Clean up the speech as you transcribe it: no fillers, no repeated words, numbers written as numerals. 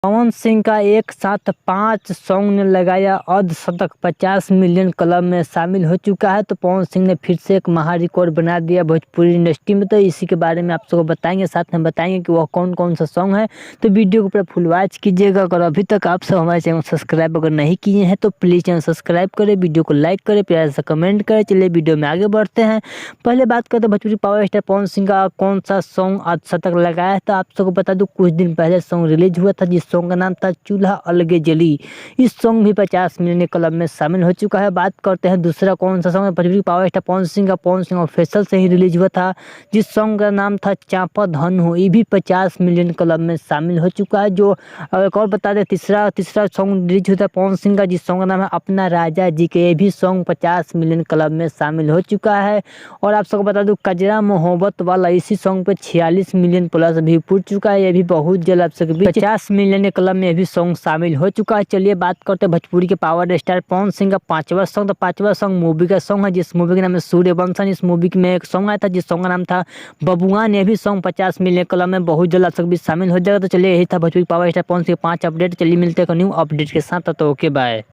पवन सिंह का एक साथ 5 सॉन्ग ने लगाया अर्धशतक, 50 मिलियन क्लब में शामिल हो चुका है। तो पवन सिंह ने फिर से एक महा रिकॉर्ड बना दिया भोजपुरी इंडस्ट्री में। तो इसी के बारे में आप सबको बताएंगे, साथ में बताएंगे कि वह कौन कौन सा सॉन्ग है। तो वीडियो को पूरा फुल वॉच कीजिएगा। अगर अभी तक आप सब हमारे चैनल सब्सक्राइब अगर नहीं किए हैं तो प्लीज़ चैनल सब्सक्राइब करें, वीडियो को लाइक करें, प्यार से कमेंट करें। चलिए वीडियो में आगे बढ़ते हैं। पहले बात करते हैं भोजपुरी पावर स्टार पवन सिंह का कौन सा सॉन्ग अर्धशतक लगाया है। तो आप सबको बता दूं, कुछ दिन पहले सॉन्ग रिलीज हुआ था जिस सॉन्ग का नाम था चूल्हा अलगे जली। इस सॉन्ग भी 50 मिलियन क्लब में शामिल हो चुका है। बात करते हैं दूसरा कौन सा सॉन्ग है भोजपुरी पावर स्टार पवन सिंह का, पवन सिंह ऑफिशियल से ही रिलीज हुआ था जिस सॉन्ग का नाम था चापा धन हो। ये भी 50 मिलियन क्लब में शामिल हो चुका है। जो एक और बता दें, तीसरा सॉन्ग रिलीज हुआ था पवन सिंह का जिस सॉन्ग का नाम है अपना राजा जी के। ये भी सॉन्ग 50 मिलियन क्लब में शामिल हो चुका है। और आप सबको बता दूं, कजरा मोहब्बत वाला इसी सॉन्ग पे 46 मिलियन प्लस भी पूछ चुका है। ये भी बहुत जल्द आप सबके बीच 50 मिलियन क्लब में भी सॉन्ग शामिल हो चुका है। चलिए बात करते हैं भोजपुरी के पावर स्टार पवन सिंह का पांचवा सॉन्ग। तो पांचवा सॉन्ग मूवी का सॉन्ग है जिस मूवी का नाम है सूर्यवंशम। इस मूवी में एक सॉन्ग आया था जिस सॉन्ग का नाम था बबुआन। ये भी सॉन्ग 50 मिलियन क्लब में बहुत जल्द आप सबके बीच शामिल हो जाएगा। तो चलिए यही था Bhojpuri power star Pawan Singh 5 update. चलिए मिलते हैं न्यू अपडेट के साथ। तो ओके बाय।